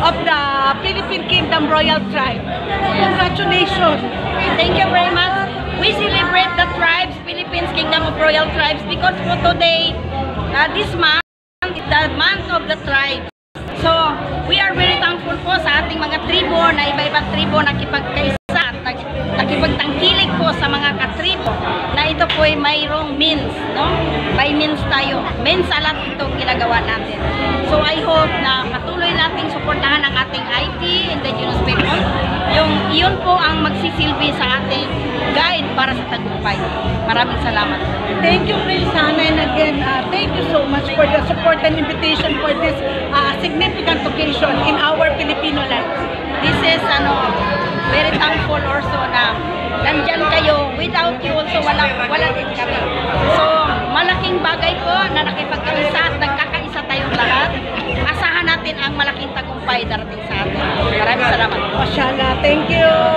of the Philippine Kingdom Royal Tribe. Congratulations! Thank you very much. We celebrate the tribes, Philippines Kingdom of Royal Tribes, because for today, this month, is the month of the tribes. So, we are very thankful po sa ating mga tribo na iba-ibang tribo nakipagkaisa at nakipagtangkilik po sa mga katribo na ito po ay mayroong means, no? By means tayo. Means sa lahat itong ginagawa natin. So, I hope na patuloy nating suportahan ang ating IT, Indigenous People. Yun po ang magsisilbi sa ating guide para sa tagumpay. Maraming salamat. Thank you, Prince Hannah, and again, thank you so much for the support and invitation for this significant occasion in our Filipino lives. This is very thankful also na nandyan kayo. Without you also, wala din kami. So, malaking bagay po na nakipagkaisa at nagkakaisa tayong lahat. Asahan natin ang malaking tagumpay darating sa atin. Maraming salamat. Mashallah, thank you.